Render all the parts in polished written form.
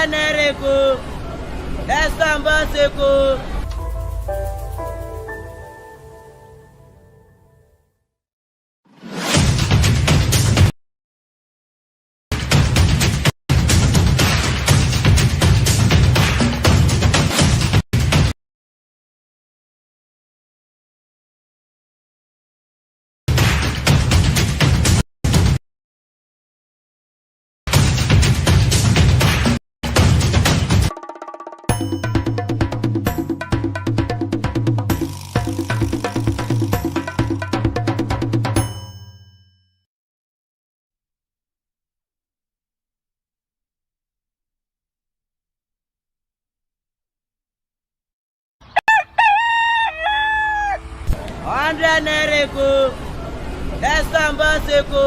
nereko, esamba seko. Nereko, esamba seko.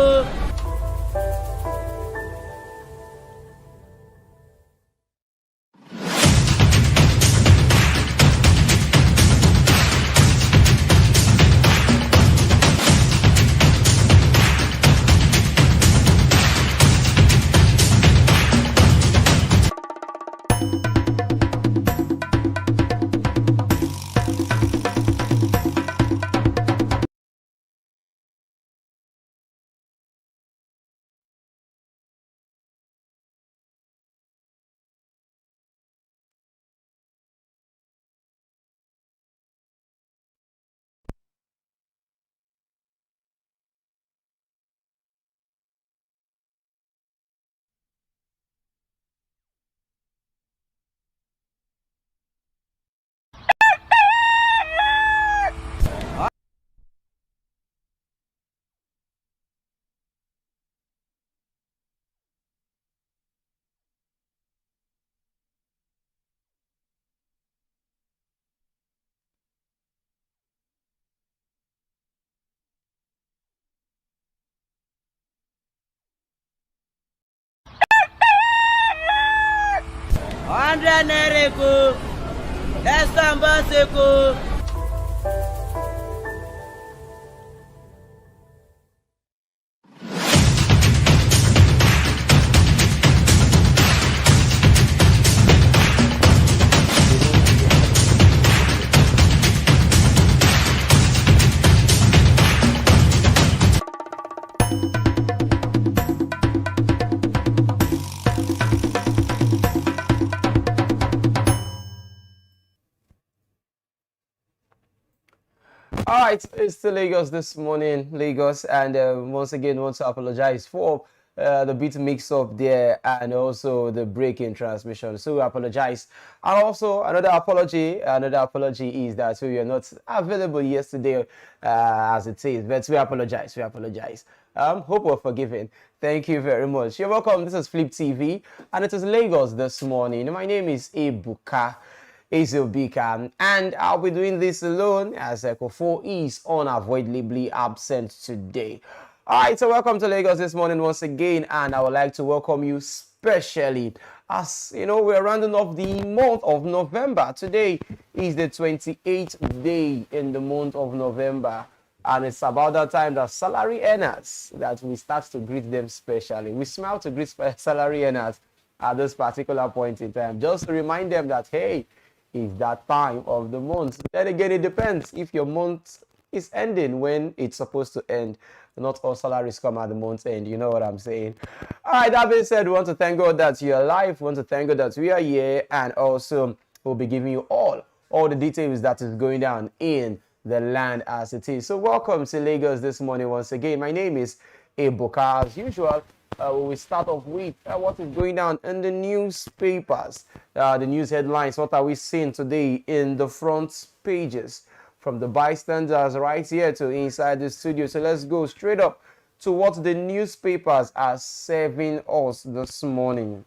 Nereko, esamba seko. All right, it's the Lagos this morning, Lagos, and once again, want to apologize for the bit mix-up there and also the break-in transmission. So we apologize. And also another apology is that we were not available yesterday as it is, but we apologize. Hope we're forgiven. Thank you very much. You're welcome. This is Flip TV, and it is Lagos this morning. My name is Ebuka Ezobika, and I'll be doing this alone as Echo4 is unavoidably absent today. Alright, so welcome to Lagos this morning once again, and I would like to welcome you specially as you know we're rounding off the month of November. Today is the 28th day in the month of November, and it's about that time that salary earners that we start to greet them specially. We smile to greet salary earners at this particular point in time, just to remind them that hey, is that time of the month. Then again, it depends if your month is ending when it's supposed to end. Not all salaries come at the month's end, you know what I'm saying. All right, that being said, we want to thank God that you're alive. We want to thank God that we are here, and also we'll be giving you all the details that is going down in the land as it is. So welcome to Lagos this morning once again. My name is Ebuka. As usual, we start off with what is going down in the newspapers, the news headlines. What are we seeing today in the front pages from the bystanders right here to inside the studio? So let's go straight up to what the newspapers are serving us this morning.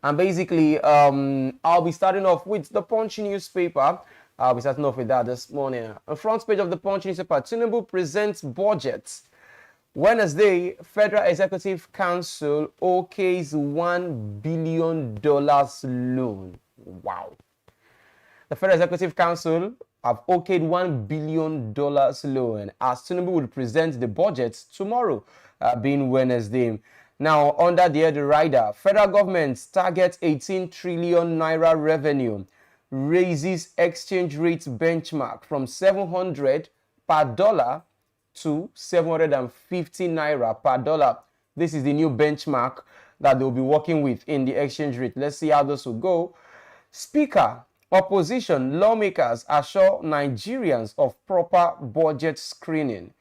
And basically, I'll be starting off with the Punch newspaper. I'll be starting off with that this morning. On the front page of the Punch newspaper, Tinubu presents budget. Wednesday, Federal Executive Council okays $1 billion loan. Wow. The Federal Executive Council have okayed $1 billion loan as Tinubu will present the budget tomorrow, being Wednesday. Now, under the rider, federal government targets 18 trillion naira revenue, raises exchange rate benchmark from 700 per dollar to 750 naira per dollar. This is the new benchmark that they'll be working with in the exchange rate. Let's see how this will go. Speaker, opposition lawmakers assure Nigerians of proper budget screening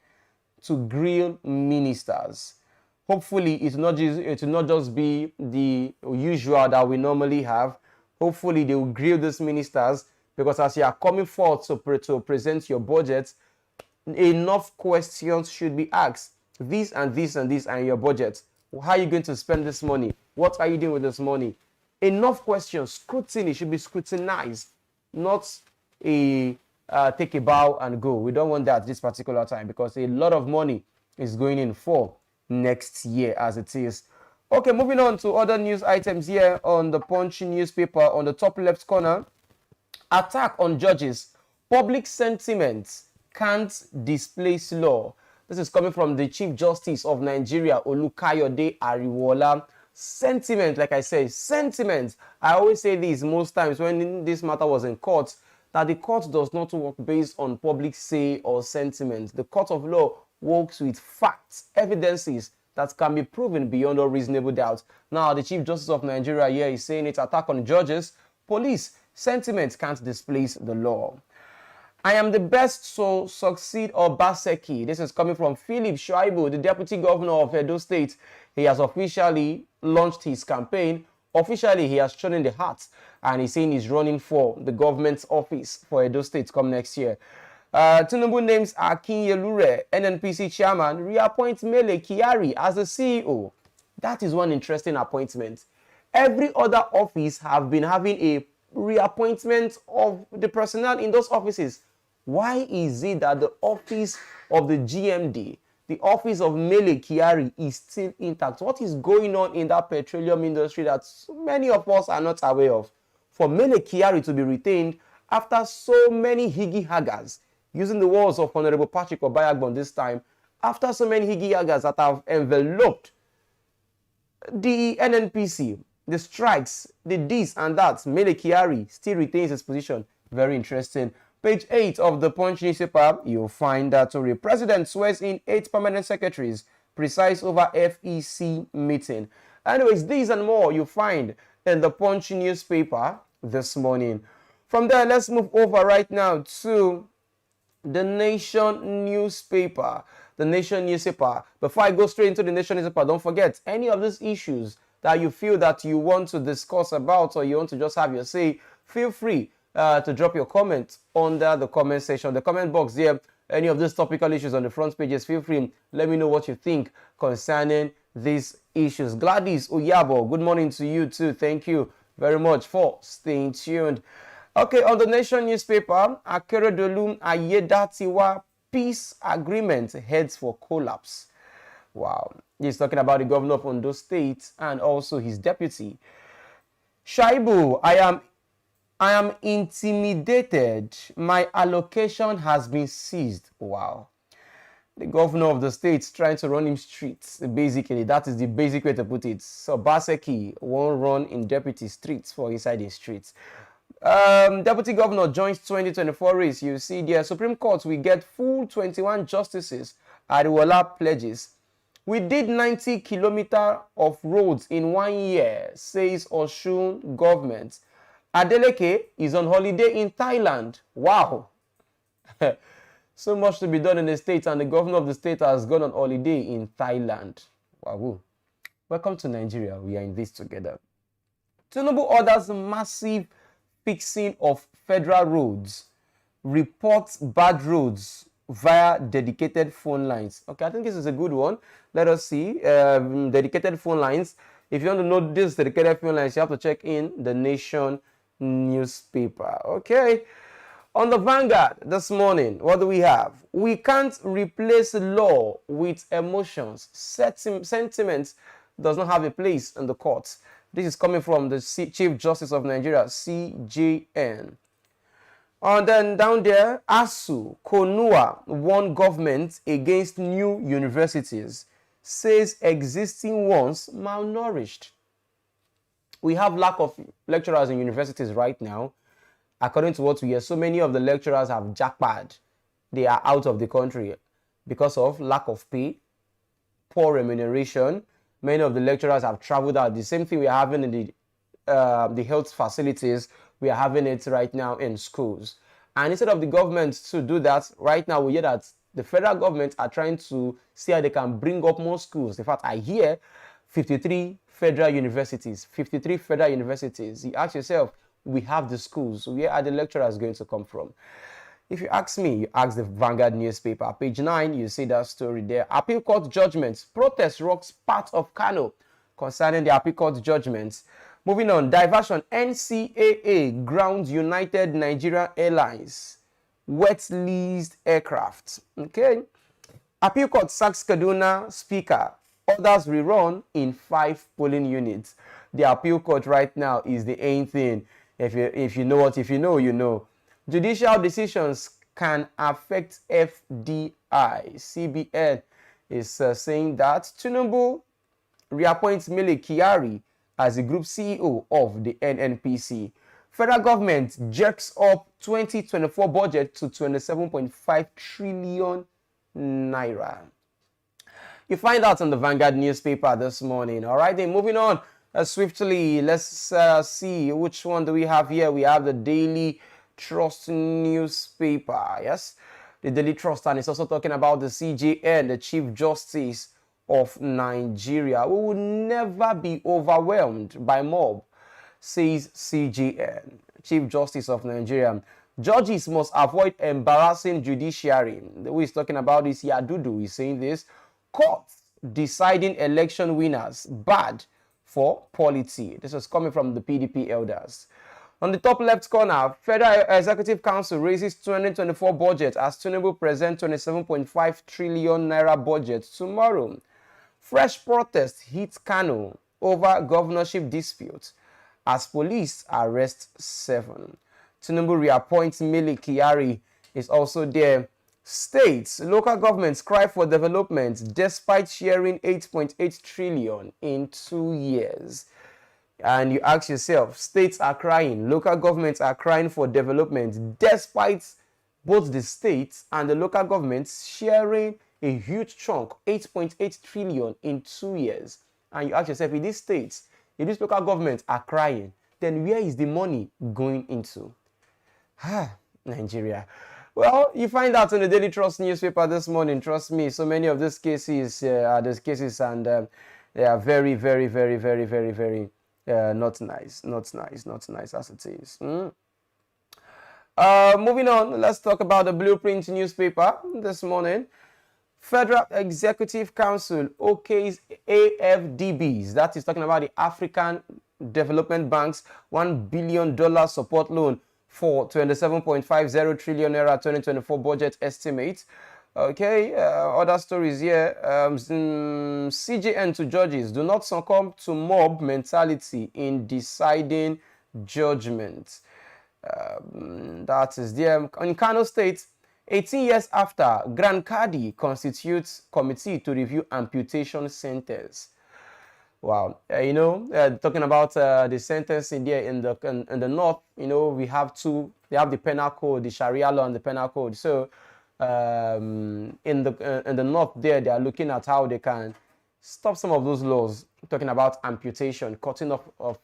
to grill ministers. Hopefully, it will not just be the usual that we normally have. Hopefully, they will grill these ministers, because as you are coming forth to present your budget, enough questions should be asked. This and this and this and your budget. How are you going to spend this money? What are you doing with this money? Enough questions. Scrutiny should be scrutinized, not a take a bow and go. We don't want that this particular time, because a lot of money is going in for next year as it is. Okay, moving on to other news items here on the Punch newspaper. On the top left corner, attack on judges. Public sentiment can't displace law. This is coming from the Chief Justice of Nigeria, Olukayode Ariwola. Sentiment, like I say, sentiment. I always say this most times when this matter was in court, that the court does not work based on public say or sentiment. The court of law works with facts, evidences that can be proven beyond all reasonable doubt. Now, the Chief Justice of Nigeria here is saying it's attack on judges, police. Sentiment can't displace the law. I am the best, so succeed Obaseki. This is coming from Philip Shuaibu, the Deputy Governor of Edo State. He has officially launched his campaign. Officially, he has shown in the hat, and he's saying he's running for the government's office for Edo State come next year. Tinubu names Akinyelure, NNPC chairman, reappoint Mele Kyari as the CEO. That is one interesting appointment. Every other office have been having a reappointment of the personnel in those offices. Why is it that the office of the GMD, the office of Mele Kyari, is still intact? What is going on in that petroleum industry that so many of us are not aware of? For Mele Kyari to be retained after so many higgy-haggers, using the words of Honorable Patrick Obayagbon this time, after so many higgy-haggers that have enveloped the NNPC, the strikes, the this and that, Mele Kyari still retains his position. Very interesting. Page 8 of the Punch newspaper, you'll find that the president swears in 8 permanent secretaries, precise over FEC meeting. Anyways, these and more you find in the Punch newspaper this morning. From there, let's move over right now to the Nation newspaper. The Nation newspaper. Before I go straight into the Nation newspaper, don't forget, any of these issues that you feel that you want to discuss about, or you want to just have your say, feel free to drop your comment under the comment section, the comment box there. Any of these topical issues on the front pages, feel free. Let me know what you think concerning these issues. Gladys Uyabo, good morning to you too. Thank you very much for staying tuned. Okay, on the Nation newspaper, Akeredolu Ayedatiwa peace agreement heads for collapse. Wow. He's talking about the governor of Ondo State and also his deputy. Shaibu, I am intimidated. My allocation has been seized. Wow. The governor of the state trying to run him streets. Basically, that is the basic way to put it. So Baseki won't run in deputy streets for inside the streets. Deputy governor joins 2024 race. You see the Supreme Court, we get full 21 justices. Ariwola pledges. We did 90 kilometers of roads in 1 year, says Osun government. Adeleke is on holiday in Thailand. Wow. So much to be done in the state, and the governor of the state has gone on holiday in Thailand. Wow. Welcome to Nigeria. We are in this together. Tinubu orders massive fixing of federal roads. Reports bad roads via dedicated phone lines. Okay, I think this is a good one. Let us see. Dedicated phone lines. If you want to know this dedicated phone lines, you have to check in the Nation newspaper. Okay. On the Vanguard this morning, what do we have? We can't replace law with emotions. Sentiment does not have a place in the courts. This is coming from the Chief Justice of Nigeria, CJN. And then down there, ASU, Konua warn government against new universities. says existing ones malnourished. We have lack of lecturers in universities right now. According to what we hear, so many of the lecturers have jackpot. They are out of the country because of lack of pay, poor remuneration. Many of the lecturers have traveled out. The same thing we are having in the health facilities, we are having it right now in schools. And instead of the government to do that, right now we hear that the federal government are trying to see how they can bring up more schools. In fact, I hear 53 federal universities. 53 federal universities. You ask yourself, we have the schools. Where are the lecturers going to come from? If you ask me, you ask the Vanguard newspaper. Page 9, you see that story there. Appeal court judgments. Protest rocks part of Kano concerning the appeal court judgments. Moving on, diversion. NCAA grounds United Nigeria Airlines wet leased aircraft. Okay. Appeal court sacks Kaduna speaker. Others rerun in 5 polling units. The appeal court right now is the aim thing. If you know what, if you know, you know. Judicial decisions can affect FDI. CBN is saying that Tinubu reappoints Mele Kyari as the group CEO of the NNPC. Federal government jerks up 2024 budget to 27.5 trillion naira. You find out on the Vanguard newspaper this morning. All right, then moving on swiftly. Let's see which one do we have here. We have the Daily Trust newspaper. Yes, the Daily Trust, and it's also talking about the CJN, the Chief Justice of Nigeria. We will never be overwhelmed by mob, says CJN, Chief Justice of Nigeria. Judges must avoid embarrassing judiciary. The way he's talking about this, Yadudu is saying this. Courts deciding election winners bad for polity. This is coming from the PDP elders. On the top left corner, Federal Executive Council raises 2024 budget as Tinubu presents 27.5 trillion naira budget tomorrow. Fresh protest hits Kano over governorship dispute as police arrest 7. Tinubu reappoints Mele Kyari is also there. States, local governments cry for development despite sharing 8.8 trillion in 2 years. And you ask yourself, states are crying, local governments are crying for development despite both the states and the local governments sharing a huge chunk, 8.8 trillion in 2 years. And you ask yourself, if these states, if these local governments are crying, then where is the money going into? Nigeria. Well, you find out in the Daily Trust newspaper this morning. Trust me, so many of these cases are these cases, and they are very, very, very, very, very, very not nice as it is. Moving on, let's talk about the Blueprint newspaper this morning. Federal Executive Council okays AFDBs, that is talking about the African Development Bank's $1 billion support loan for 27.50 trillion naira 2024 budget estimate. Okay, other stories here. CJN to judges, do not succumb to mob mentality in deciding judgment. That is there. In Kano State, 18 years after, Grand Kadi constitutes committee to review amputation sentence. Wow, talking about the sentencing there in the north, we have two. They have the penal code, the Sharia law, and the penal code. So in the north there, they are looking at how they can stop some of those laws. Talking about amputation, cutting off of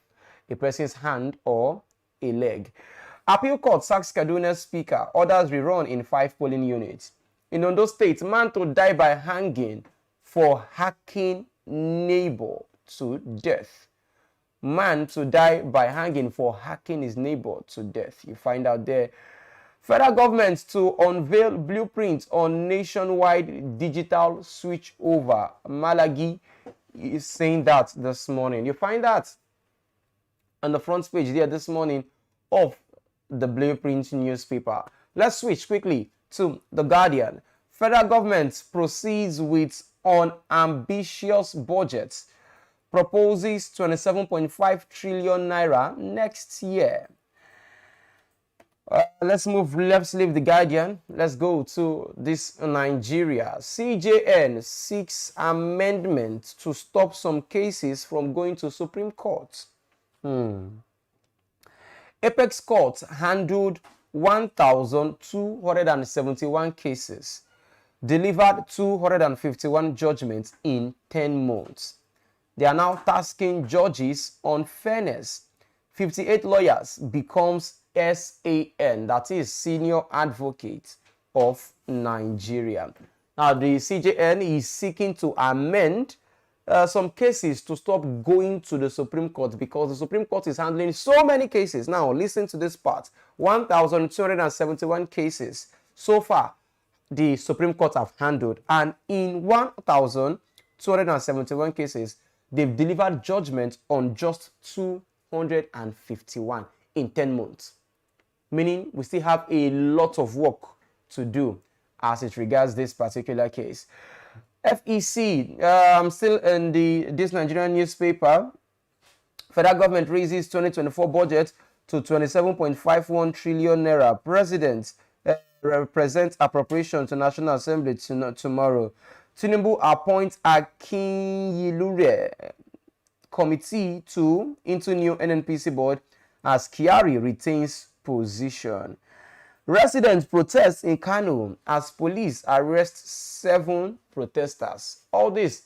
a person's hand or a leg. Appeal court sacks Kaduna speaker. Others rerun in 5 polling units. In Ondo State, man to die by hanging for hacking neighbor to death. Man to die by hanging for hacking his neighbor to death. You find out there. Federal government to unveil blueprint on nationwide digital switch over. Malagi is saying that this morning. You find that on the front page there this morning of the Blueprint newspaper. Let's switch quickly to The Guardian. Federal government proceeds with unambitious budget. Proposes 27.5 trillion naira next year. Let's leave the Guardian. Let's go to this Nigeria. CJN seeks amendment to stop some cases from going to Supreme Court. Apex Court handled 1,271 cases, delivered 251 judgments in 10 months. They are now tasking judges on fairness. 58 lawyers becomes SAN, that is Senior Advocate of Nigeria. Now, the CJN is seeking to amend some cases to stop going to the Supreme Court because the Supreme Court is handling so many cases. Now, listen to this part. 1,271 cases so far the Supreme Court have handled, and in 1,271 cases, they've delivered judgment on just 251 in 10 months. Meaning we still have a lot of work to do as it regards this particular case. FEC, still in this Nigerian newspaper, federal government raises 2024 budget to 27.51 trillion naira. President represents appropriation to National Assembly tomorrow. Tinubu appoints Akinyilure committee into new NNPC board as Kyari retains position. Residents protest in Kano as police arrest 7 protesters. All this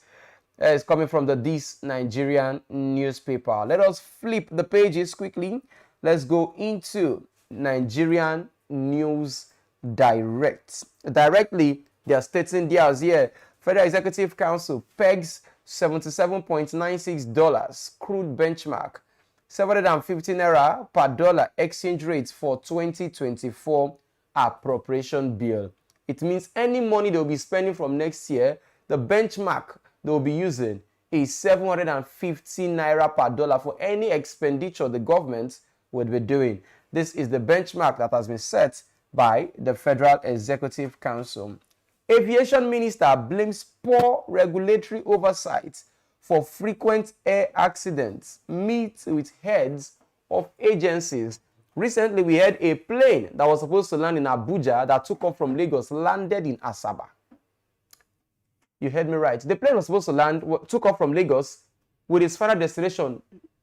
is coming from this Nigerian newspaper. Let us flip the pages quickly. Let's go into Nigerian News Direct. Directly, they are stating theirs here. Federal Executive Council pegs $77.96 crude benchmark. 750 naira per dollar exchange rate for 2024 appropriation bill. It means any money they will be spending from next year, the benchmark they will be using is 750 naira per dollar for any expenditure the government would be doing. This is the benchmark that has been set by the Federal Executive Council. Aviation Minister blames poor regulatory oversight for frequent air accidents, meets with heads of agencies. Recently, we had a plane that was supposed to land in Abuja that took off from Lagos, landed in Asaba. You heard me right. The plane was supposed to took off from Lagos with its final destination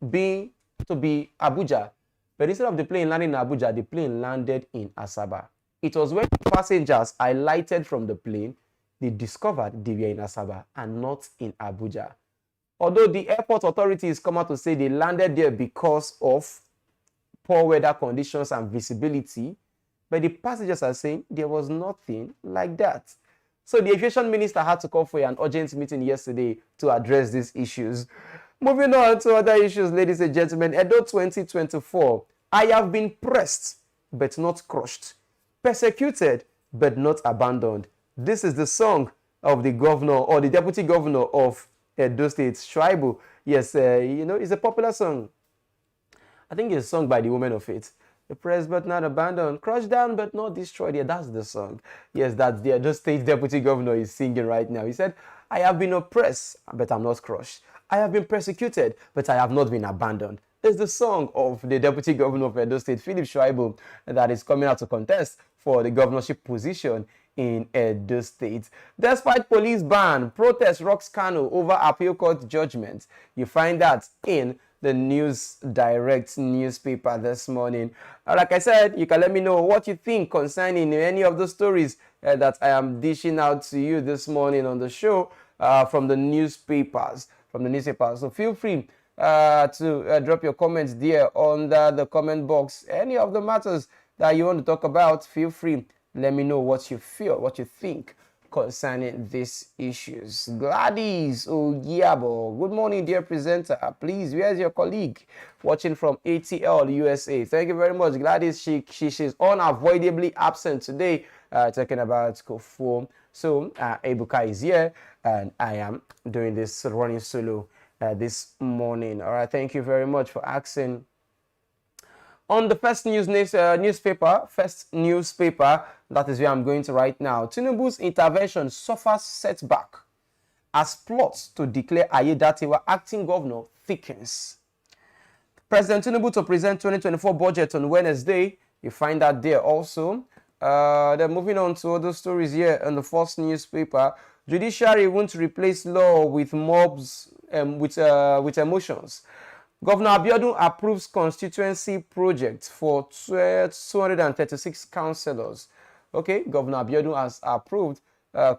being to be Abuja. But instead of the plane landing in Abuja, the plane landed in Asaba. It was when passengers alighted from the plane, they discovered they were in Asaba and not in Abuja. Although the airport authorities come out to say they landed there because of poor weather conditions and visibility, but the passengers are saying there was nothing like that. So the aviation minister had to call for an urgent meeting yesterday to address these issues. Moving on to other issues, ladies and gentlemen, Edo 2024. I have been pressed but not crushed, persecuted but not abandoned. This is the song of the governor or the deputy governor of Edo State, Shaibu. Yes, it's a popular song. I think it's a song by the Women of Faith. Oppressed but not abandoned, crushed down but not destroyed. Yeah, that's the song. Yes, that's the Edo State deputy governor is singing right now. He said, I have been oppressed, but I'm not crushed. I have been persecuted, but I have not been abandoned. It's the song of the deputy governor of Edo State, Philip Shaibu, that is coming out to contest for the governorship position in Edo State. Despite police ban, protest rocks Kano over appeal court judgment. You find that in the News Direct newspaper this morning. Like I said, you can let me know what you think concerning any of the stories that I am dishing out to you this morning on the show from the newspapers. So feel free to drop your comments there under the comment box. Any of the matters that you want to talk about, feel free. Let me know what you feel, what you think concerning these issues. Gladys Ogiabo, good morning, dear presenter. Please, where's your colleague watching from ATL USA? Thank you very much, Gladys. She's unavoidably absent today, talking about Kofu. So Ebuka is here, and I am doing this running solo this morning. All right, thank you very much for asking. On the first newspaper, that is where I'm going to right now. Tinubu's intervention suffers setback as plots to declare Ayedatiwa acting governor thickens. President Tinubu to present 2024 budget on Wednesday. You find that there also. Then moving on to other stories here in the first newspaper. Judiciary won't replace law with mobs with emotions. Governor Abiodun approves constituency project for 236 councillors. Okay, Governor Abiodun has approved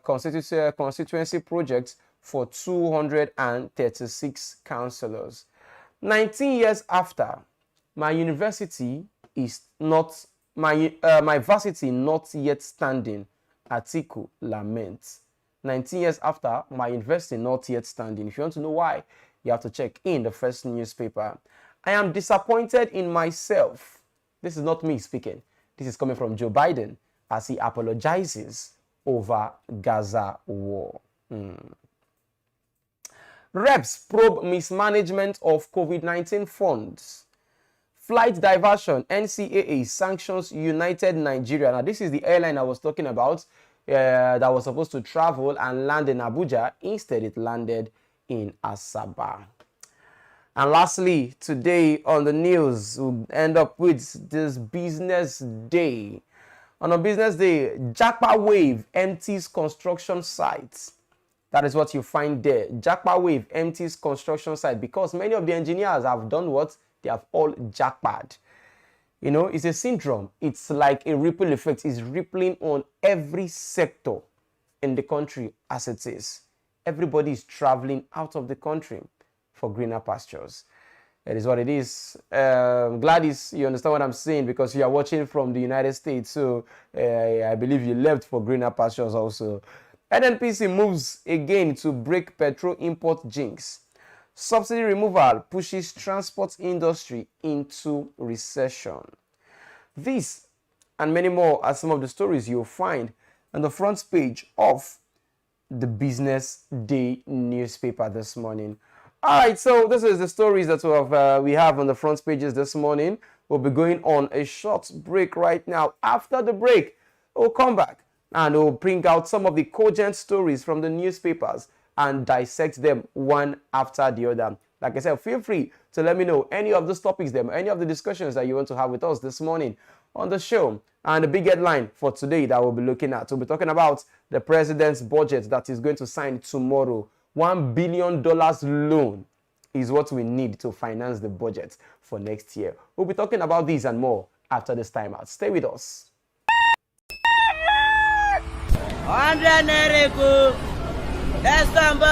constituency project for 236 councillors. 19 years after, my university is not my varsity not yet standing. Atiku laments. 19 years after, my university not yet standing. If you want to know why, you have to check in the first newspaper. I am disappointed in myself. This is not me speaking. This is coming from Joe Biden as he apologizes over Gaza war. Reps probe mismanagement of COVID-19 funds. Flight diversion, NCAA sanctions United Nigeria. Now, this is the airline I was talking about that was supposed to travel and land in Abuja. Instead, it landed in Asaba. And lastly, today on the news, we'll end up with this business day. On a business day, Japa Wave empties construction sites. That is what you find there. Japa Wave empties construction site because many of the engineers have done what? They have all jackpad. You know, it's a syndrome. It's like a ripple effect. It's rippling on every sector in the country as it is. Everybody is traveling out of the country for greener pastures. It is what it is. Glad you understand what I'm saying because you are watching from the United States. So I believe you left for greener pastures also. NNPC moves again to break petrol import jinx. Subsidy removal pushes transport industry into recession. This and many more are some of the stories you'll find on the front page of the Business Day newspaper this morning. All right, so this is the stories that we have on the front pages this morning. We'll be going on a short break right now. After the break, we'll come back and we'll bring out some of the cogent stories from the newspapers and dissect them one after the other. Like I said, feel free to let me know any of those topics, any of the discussions that you want to have with us this morning on the show. And the big headline for today that we'll be looking at, we'll be talking about the president's budget that is going to sign tomorrow. $1 billion loan is what we need to finance the budget for next year. We'll be talking about these and more after this time out. Stay with us. 100 naira, Estambo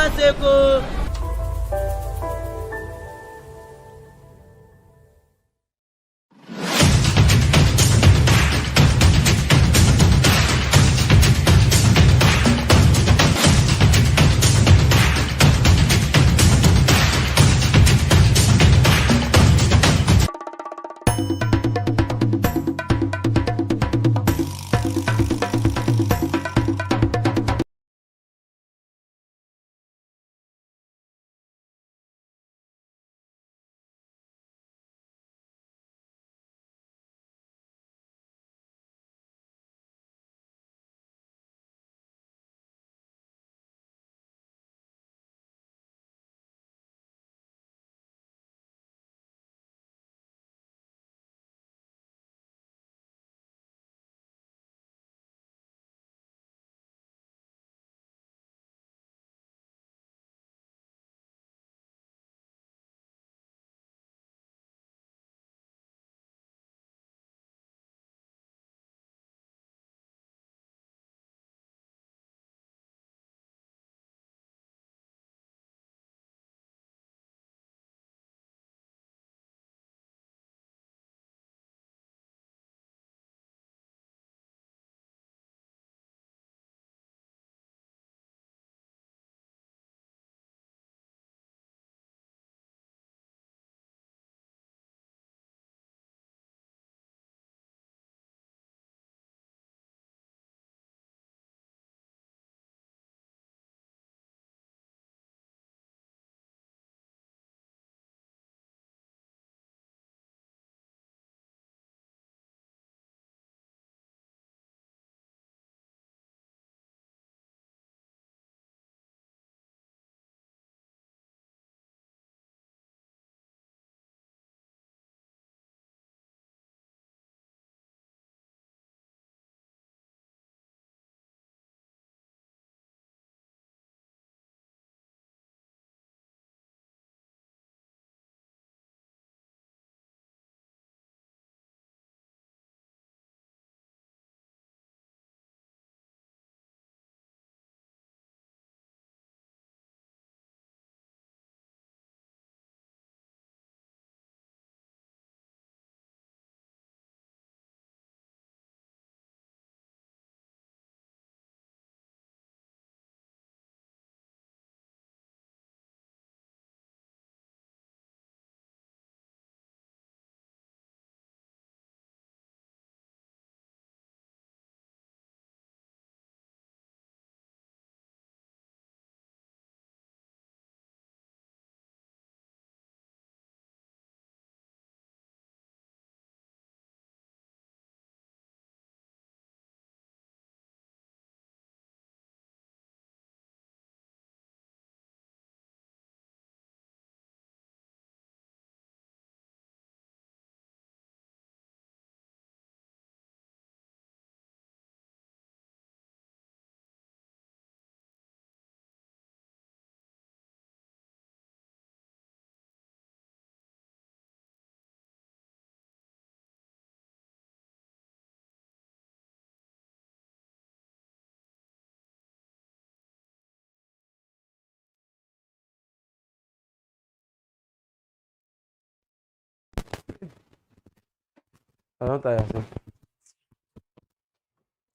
I don't tire.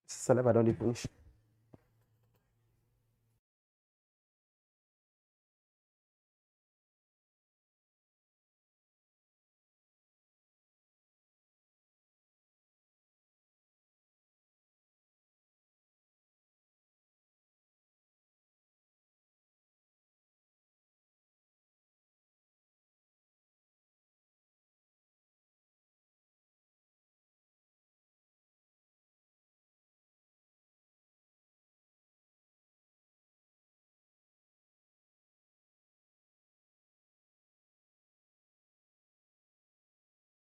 Celeb, I don't dey finish.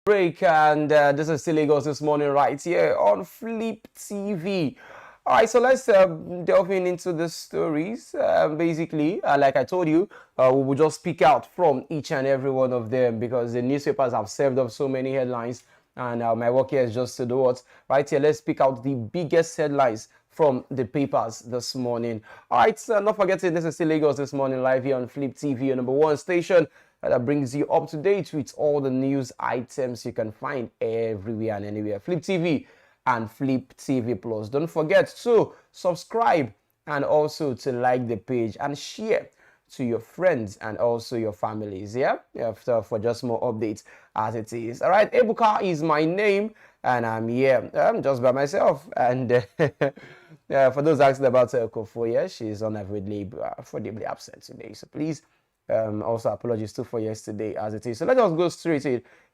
Break, and this is still Lagos this morning right here on Flip TV. All right, so let's delve into the stories. Basically, like I told you, we will just pick out from each and every one of them because the newspapers have served up so many headlines, and my work here is just to do what right here. Let's pick out the biggest headlines from the papers this morning. All right, so not forgetting this is still Lagos this morning live here on Flip TV, your number one station that brings you up to date with all the news items you can find everywhere and anywhere. Flip TV and Flip TV Plus. Don't forget to subscribe and also to like the page and share to your friends and also your families. Yeah, for just more updates as it is. All right, Ebuka is my name, and I'm here. I'm just by myself. And for those asking about Kofo, yeah, she's unavoidably absent today. So please. Also apologies too for yesterday as it is. So let us go straight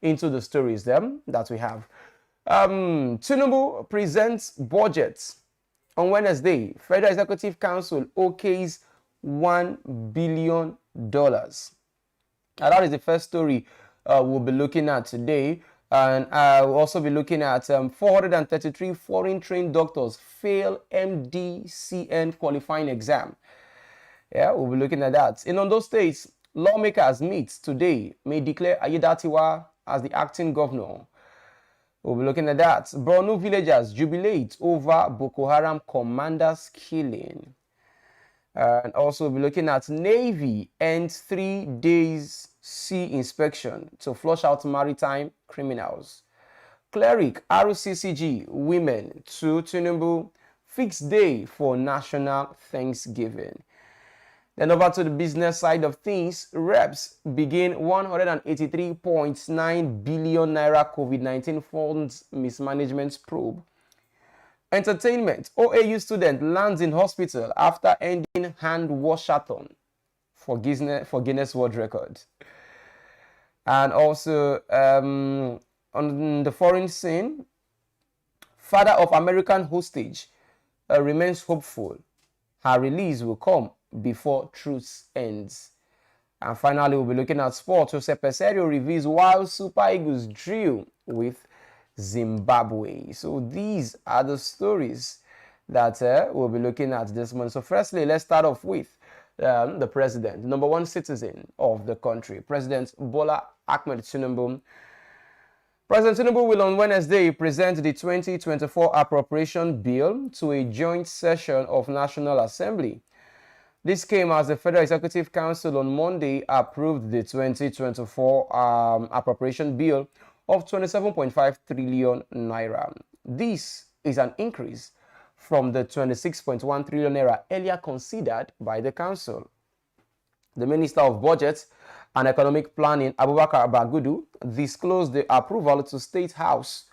into the stories that we have. Tinubu presents budget on Wednesday. Federal Executive Council okays $1 billion. Now that is the first story we'll be looking at today. And we'll also be looking at 433 foreign trained doctors fail MDCN qualifying exam. Yeah, we'll be looking at that. In Ondo State, lawmakers meet today, may declare Ayedatiwa as the acting governor. We'll be looking at that. Borno villagers jubilate over Boko Haram commanders killing. And also we'll be looking at Navy ends 3 days sea inspection to flush out maritime criminals. Cleric RCCG women to Tinubu, fixed day for National Thanksgiving. Then over to the business side of things, reps begin 183.9 billion naira COVID-19 funds mismanagement probe. Entertainment, OAU student lands in hospital after ending hand washathon for Guinness World Record. And also on the foreign scene, father of American hostage remains hopeful. Her release will come before truth ends. And finally, we'll be looking at sports. Jose Peserio reveals while Super Eagles drill with Zimbabwe. So these are the stories that we'll be looking at this month. So firstly, let's start off with the president, number one citizen of the country, President Bola Ahmed Tinubu. President Tinubu will on Wednesday present the 2024 appropriation bill to a joint session of National Assembly. This came as the Federal Executive Council on Monday approved the 2024 appropriation bill of 27.5 trillion naira. This is an increase from the 26.1 trillion naira earlier considered by the council. The Minister of Budget and Economic Planning, Abubakar Bagudu, disclosed the approval to State House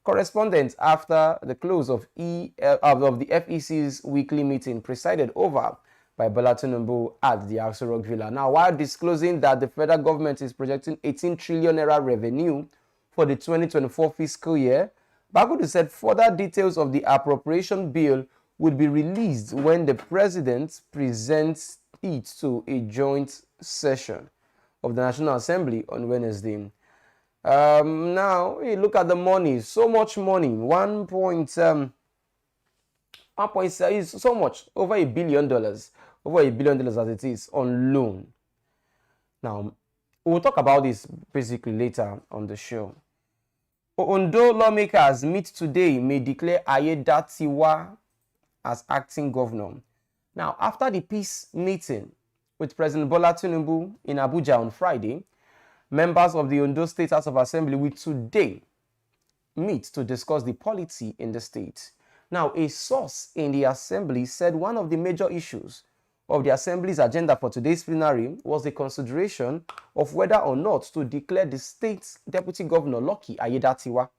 correspondents after the close of the FEC's weekly meeting presided over by Bola Tinubu at the Aso Rock Villa. Now, while disclosing that the federal government is projecting 18 trillion naira revenue for the 2024 fiscal year, Bagudu said further details of the appropriation bill would be released when the president presents it to a joint session of the National Assembly on Wednesday. Now, look at the money. So much money. 1.7 is so much. Over $1 billion. Over $1 billion as it is on loan. Now, we'll talk about this basically later on the show. Ondo lawmakers meet today may declare Ayedatiwa as acting governor. Now, after the peace meeting with President Bola Tinubu in Abuja on Friday, members of the Ondo State House of Assembly will today meet to discuss the polity in the state. Now, a source in the assembly said one of the major issues of the assembly's agenda for today's plenary was the consideration of whether or not to declare the state's deputy governor Lucky Ayedatiwa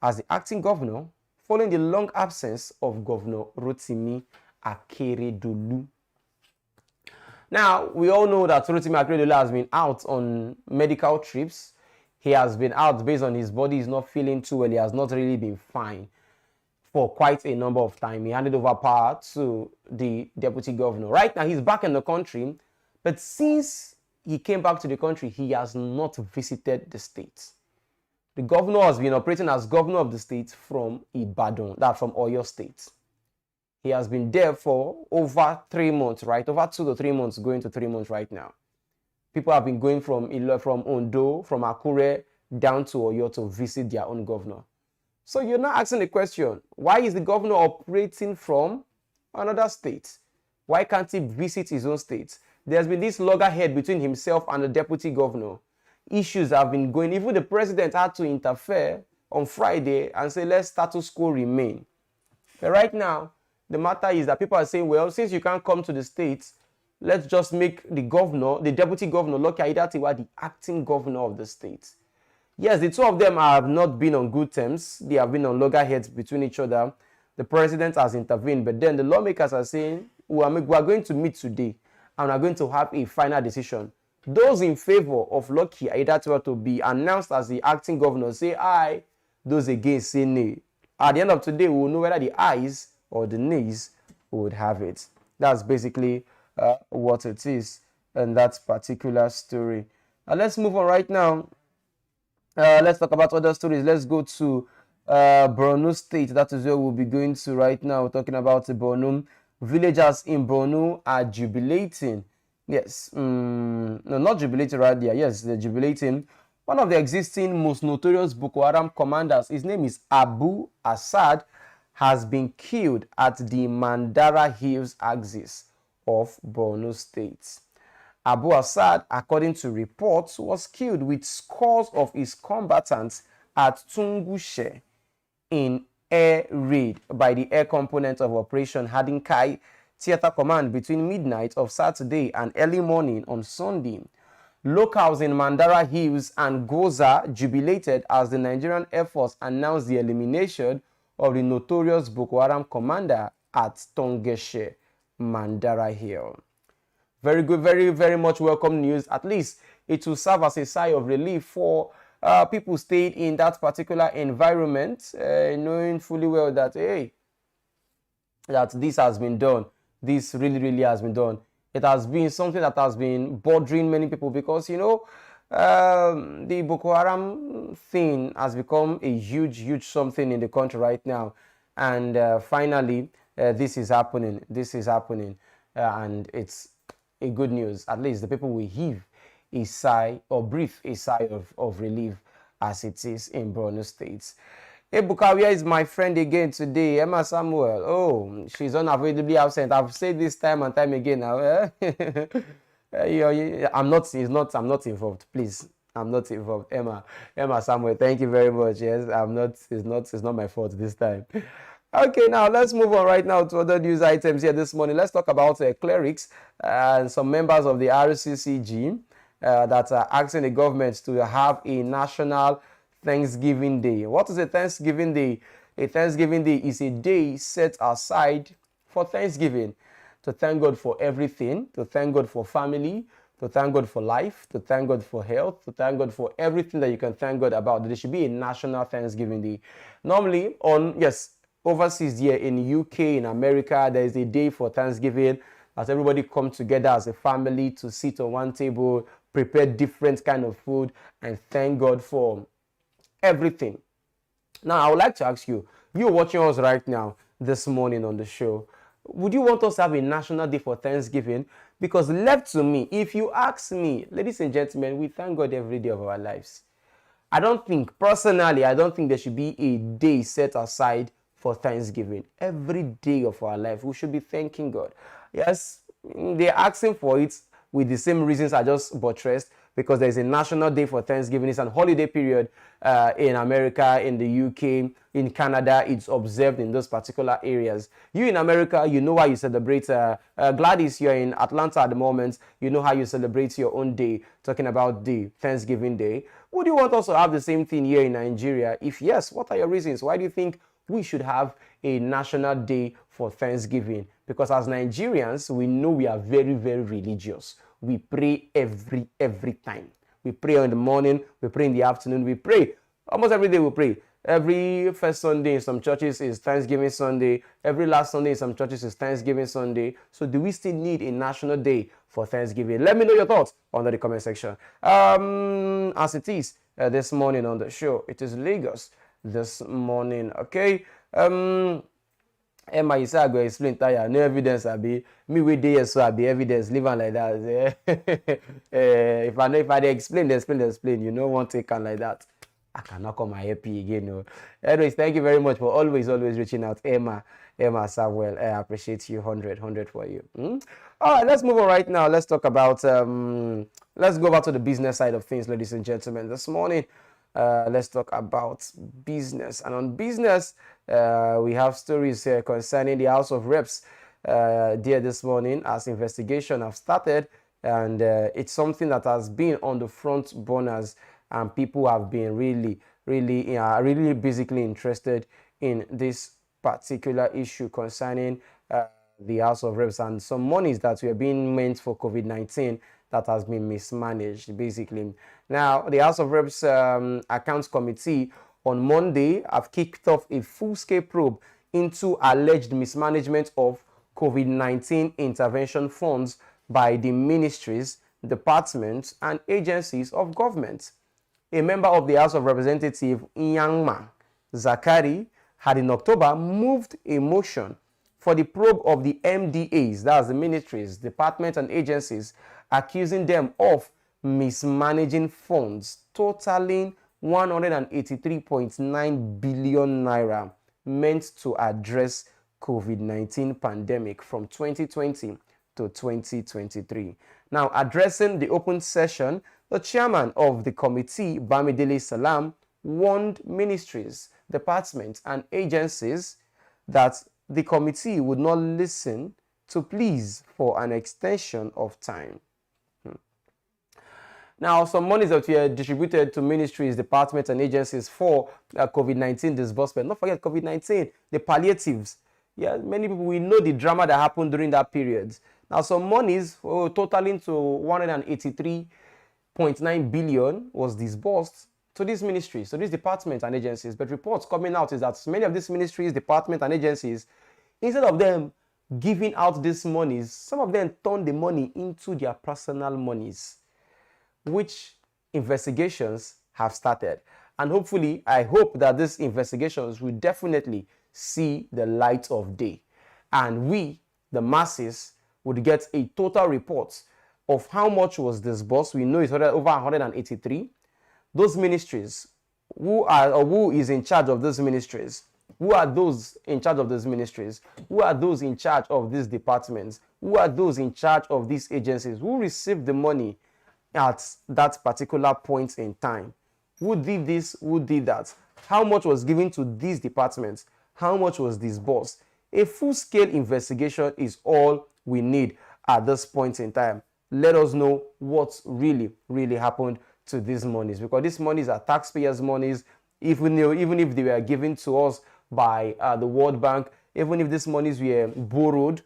as the acting governor following the long absence of Governor Rotimi Akeredolu. Now, we all know that Rotimi Akeredolu has been out on medical trips. He has been out based on his body is not feeling too well. He has not really been fine for quite a number of time. He handed over power to the deputy governor. Right now, he's back in the country, but since he came back to the country, he has not visited the state. The governor has been operating as governor of the state from Ibadan, that's from Oyo State. He has been there for over 3 months, right? Over 2 to 3 months, going to 3 months right now. People have been going from Ondo, from Akure, down to Oyo to visit their own governor. So you're now asking the question, why is the governor operating from another state? Why can't he visit his own state? There's been this loggerhead between himself and the deputy governor. Issues have been going. Even the president had to interfere on Friday and say, let status quo remain. But right now, the matter is that people are saying, well, since you can't come to the states, let's just make the governor, the deputy governor, Lucky Ayedatiwa, the acting governor of the state. Yes, the two of them have not been on good terms. They have been on loggerheads between each other. The president has intervened, but then the lawmakers are saying, we are going to meet today and we are going to have a final decision. Those in favor of Lucky Ayedatiwa to be announced as the acting governor say aye. Those against say nay. At the end of today, we will know whether the ayes or the nays would have it. That's basically what it is in that particular story. Let's move on right now. Let's talk about other stories. Let's go to Borno State. That is where we'll be going to right now. We're talking about Borno. Villagers in Borno are jubilating. Yes, no, not jubilating right there. Yes, they're jubilating. One of the existing most notorious Boko Haram commanders, his name is Abu Assad, has been killed at the Mandara Hills axis of Borno State. Abu Assad, according to reports, was killed with scores of his combatants at Tungushe in air raid by the air component of Operation Hadinkai Theater Command between midnight of Saturday and early morning on Sunday. Locals in Mandara Hills and Goza jubilated as the Nigerian Air Force announced the elimination of the notorious Boko Haram commander at Tongeshe, Mandara Hill. Very good, very, very much welcome news. At least it will serve as a sigh of relief for people staying in that particular environment, knowing fully well that, hey, that this has been done. This really, really has been done. It has been something that has been bothering many people because, you know, the Boko Haram thing has become a huge, huge something in the country right now. And finally, this is happening. This is happening. And it's a good news. At least the people will heave a sigh or breathe a sigh of relief as it is in Borno State. Hey, Buka, where is my friend again today? Emma Samuel. Oh, she's unavoidably absent. I've said this time and time again now. I'm not involved. Please, I'm not involved. Emma Samuel, thank you very much. Yes, it's not my fault this time. Okay, now let's move on right now to other news items here this morning. Let's talk about clerics and some members of the RCCG that are asking the government to have a national Thanksgiving Day. What is a Thanksgiving Day? A Thanksgiving Day is a day set aside for Thanksgiving, to thank God for everything, to thank God for family, to thank God for life, to thank God for health, to thank God for everything that you can thank God about. There should be a national Thanksgiving Day. Normally overseas here in UK, in America, there is a day for Thanksgiving as everybody come together as a family to sit on one table, prepare different kind of food and thank God for everything. Now, I would like to ask you, you're watching us right now this morning on the show. Would you want us to have a national day for Thanksgiving? Because left to me, if you ask me, ladies and gentlemen, we thank God every day of our lives. Personally, I don't think there should be a day set aside for Thanksgiving. Every day of our life, we should be thanking God. Yes, they're asking for it with the same reasons I just buttressed, because there's a national day for Thanksgiving. It's an holiday period in America, in the UK, in Canada. It's observed in those particular areas. You in America, you know why you celebrate. Gladys, you're in Atlanta at the moment. You know how you celebrate your own day, talking about the Thanksgiving Day. Would you want us to have the same thing here in Nigeria? If yes, what are your reasons? Why do you think we should have a national day for Thanksgiving? Because as Nigerians, we know we are very, very religious. We pray every time. We pray in the morning, we pray in the afternoon, we pray. Almost every day we pray. Every first Sunday in some churches is Thanksgiving Sunday. Every last Sunday in some churches is Thanksgiving Sunday. So do we still need a national day for Thanksgiving? Let me know your thoughts under the comment section. As it is this morning on the show, it is Lagos this morning, okay? Emma, you say I go explain tire. No evidence, I be me with day so I be evidence. Leave on like that. If I explain, you know, won't take on like that. I cannot come my happy again. No. Anyways, thank you very much for always reaching out, Emma Samuel. I appreciate you. 100 for you. All right, let's move on right now. Let's talk about let's go back to the business side of things, ladies and gentlemen. This morning, let's talk about business. And on business, we have stories here concerning the House of Reps there this morning as investigation have started, and it's something that has been on the front burners, and people have been really basically interested in this particular issue concerning the House of Reps and some monies that were being meant for COVID-19 that has been mismanaged, basically. Now, the House of Reps Accounts Committee on Monday have kicked off a full-scale probe into alleged mismanagement of COVID-19 intervention funds by the ministries, departments, and agencies of government. A member of the House of Representatives, Nyangma Zakari, had in October moved a motion for the probe of the MDAs, that's the ministries, departments, and agencies, accusing them of mismanaging funds totaling 183.9 billion naira meant to address COVID-19 pandemic from 2020 to 2023. Now, addressing the open session, the chairman of the committee, Bamidele Salam, warned ministries, departments, and agencies that the committee would not listen to pleas for an extension of time. Now, some monies that were distributed to ministries, departments, and agencies for COVID-19 disbursement. Don't forget COVID-19, the palliatives. Yeah, many people, we know the drama that happened during that period. Now, some monies totaling to 183.9 billion was disbursed to these ministries, to these departments and agencies. But reports coming out is that many of these ministries, departments, and agencies, instead of them giving out these monies, some of them turned the money into their personal monies, which investigations have started. And hopefully, I hope that these investigations will definitely see the light of day. And we, the masses, would get a total report of how much was disbursed. We know it's over 183. Those ministries, who is in charge of those ministries? Who are those in charge of those ministries? Who are those in charge of these departments? Who are those in charge of these agencies? Who received the money at that particular point in time? Who did this? Who did that? How much was given to these departments? How much was disbursed? A full-scale investigation is all we need at this point in time. Let us know what really happened to these monies, because these monies are taxpayers' monies. Even if they were given to us by the World Bank, even if these monies were borrowed,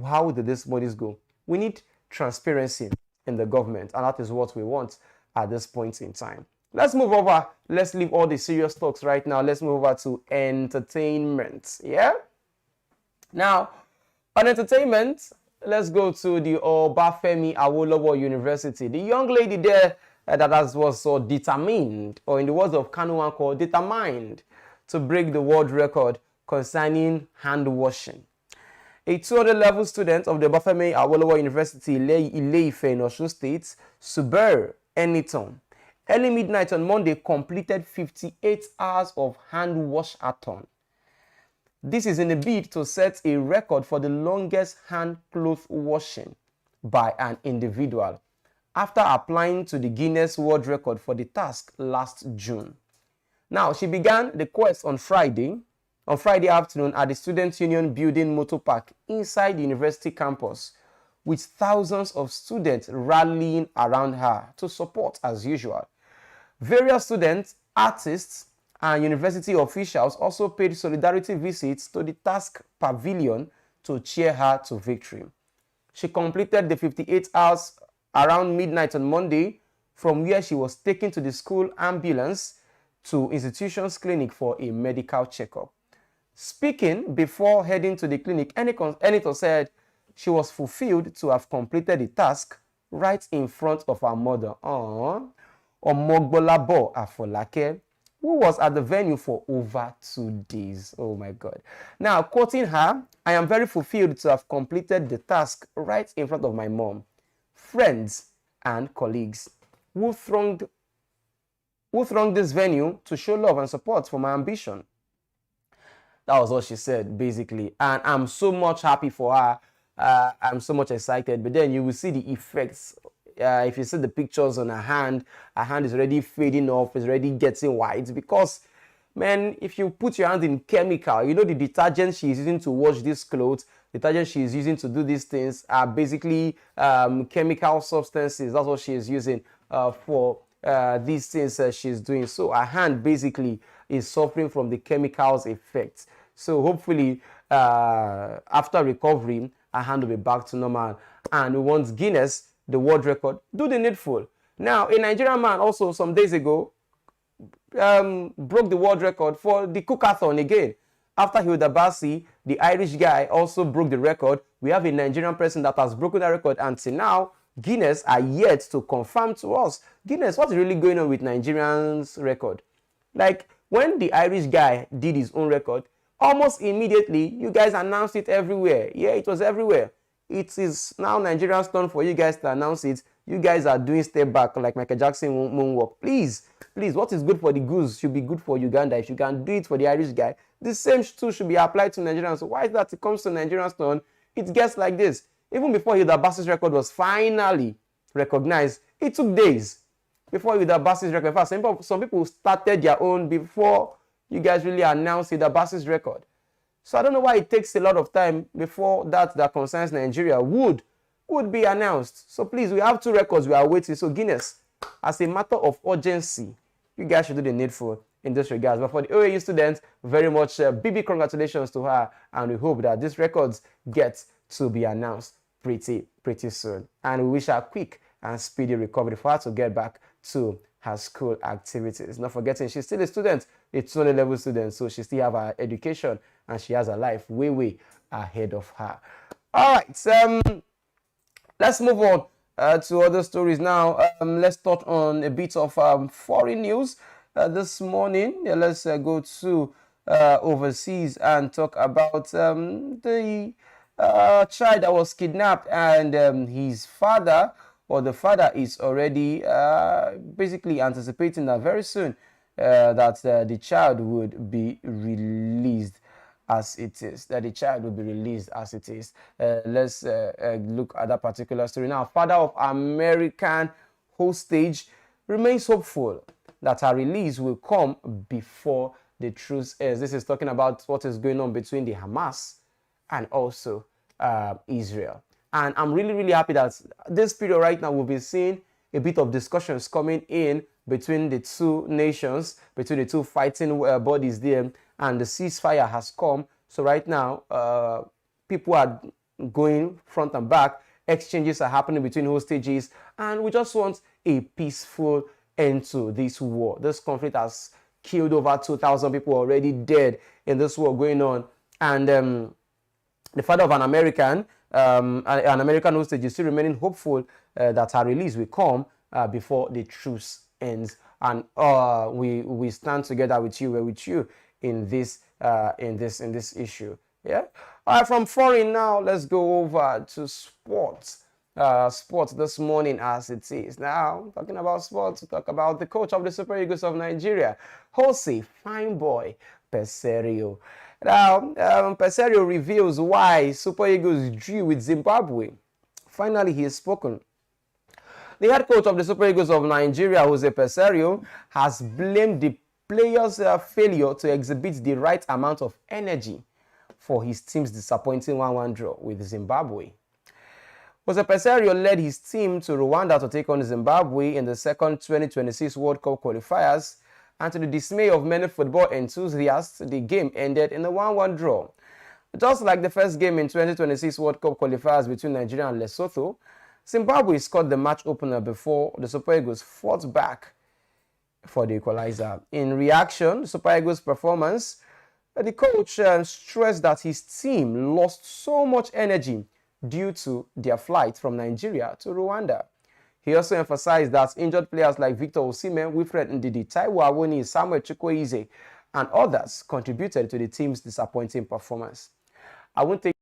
how did these monies go? We need transparency in the government, and that is what we want at this point in time. Let's move over. Let's leave all the serious talks right now. Let's move over to entertainment. Yeah? Now, on entertainment, let's go to the Obafemi Awolowo University. The young lady there that was so determined, or in the words of Kanu Anko, determined to break the world record concerning hand washing. A 200-level student of the Obafemi Awolowo University, Ile-Ife in Osun State, Suber Eniton, early midnight on Monday completed 58 hours of hand wash-a-thon. This is in a bid to set a record for the longest hand cloth washing by an individual after applying to the Guinness World Record for the task last June. Now, she began the quest on Friday afternoon at the Student Union Building Motor Park inside the university campus, with thousands of students rallying around her to support as usual. Various students, artists, and university officials also paid solidarity visits to the task pavilion to cheer her to victory. She completed the 58 hours around midnight on Monday, from where she was taken to the school ambulance to institution's clinic for a medical checkup. Speaking before heading to the clinic, Enito said she was fulfilled to have completed the task right in front of her mother, Omogbolabo Afolake, who was at the venue for over 2 days. Oh my God. Now, quoting her, "I am very fulfilled to have completed the task right in front of my mom, friends, and colleagues who thronged this venue to show love and support for my ambition." That was what she said, basically. And I'm so much happy for her. I'm so much excited. But then you will see the effects. If you see the pictures on her hand is already fading off, it's already getting white. Because, man, if you put your hand in chemical, you know the detergent she's using to wash these clothes, detergent she's using to do these things are basically chemical substances. That's what she is using for these things she's doing. So her hand basically is suffering from the chemicals effects. So hopefully after recovery, her hand will be back to normal. And we want Guinness, the world record, do the needful. Now, a Nigerian man also some days ago broke the world record for the cookathon again. After Hilda Basi, the Irish guy, also broke the record. We have a Nigerian person that has broken that record, and till now, Guinness are yet to confirm to us. Guinness, what's really going on with Nigerians' record? Like, when the Irish guy did his own record, almost immediately, you guys announced it everywhere. Yeah, it was everywhere. It is now Nigeria's turn for you guys to announce it. You guys are doing step back like Michael Jackson moonwalk. Please, what is good for the goose should be good for Uganda. If you can do it for the Irish guy, the same too should be applied to Nigerians. So why is that it comes to Nigerian's turn, it gets like this? Even before Hilda Basi's record was finally recognized, it took days before Hilda Basi's record. In fact, some people started their own before you guys really announced Hilda Basi's record. So I don't know why it takes a lot of time before that concerns Nigeria would be announced. So please, we have 2 records we are waiting. So Guinness, as a matter of urgency, you guys should do the needful in this regard. But for the OAU students, very much big congratulations to her, and we hope that these records get to be announced pretty soon. And we wish her quick and speedy recovery for her to get back to her school activities. Not forgetting, she's still a student, a 200 level student, so she still have her education and she has her life way ahead of her. All right, let's move on to other stories now. Let's touch on a bit of foreign news this morning. Yeah, let's go to overseas and talk about the child that was kidnapped, and his father, or the father, is already basically anticipating that very soon that the child would be released as it is. Let's look at that particular story now. Father of American hostage remains hopeful that her release will come before the truce ends. This is talking about what is going on between the Hamas and also Israel. And I'm really happy that this period right now we'll be seeing a bit of discussions coming in between the two nations, between the two fighting bodies there, and the ceasefire has come. So right now, people are going front and back, exchanges are happening between hostages, and we just want a peaceful end to this war. This conflict has killed over 2,000 people already dead in this war going on, and the father of an American hostage is still remaining hopeful that her release will come before the truce ends. And we stand together with you, in this issue. Yeah. All right. From foreign now, let's go over to sports. Sports this morning, as it is now. Talking about sports, talk about the coach of the Super Eagles of Nigeria, Jose Fineboy Peserio. Now, Peserio reveals why Super Eagles drew with Zimbabwe. Finally, he has spoken. The head coach of the Super Eagles of Nigeria, Jose Peseiro, has blamed the players' failure to exhibit the right amount of energy for his team's disappointing 1-1 draw with Zimbabwe. Jose Peseiro led his team to Rwanda to take on Zimbabwe in the second 2026 World Cup qualifiers, and to the dismay of many football enthusiasts, the game ended in a 1-1 draw. Just like the first game in 2026 World Cup qualifiers between Nigeria and Lesotho, Zimbabwe scored the match opener before the Super Eagles fought back for the equalizer. In reaction to Super Eagles' performance, the coach stressed that his team lost so much energy due to their flight from Nigeria to Rwanda. He also emphasized that injured players like Victor Osimhen, Wilfred Ndidi, Taiwo Awoni, Samuel Chukwueze, and others contributed to the team's disappointing performance. I won't take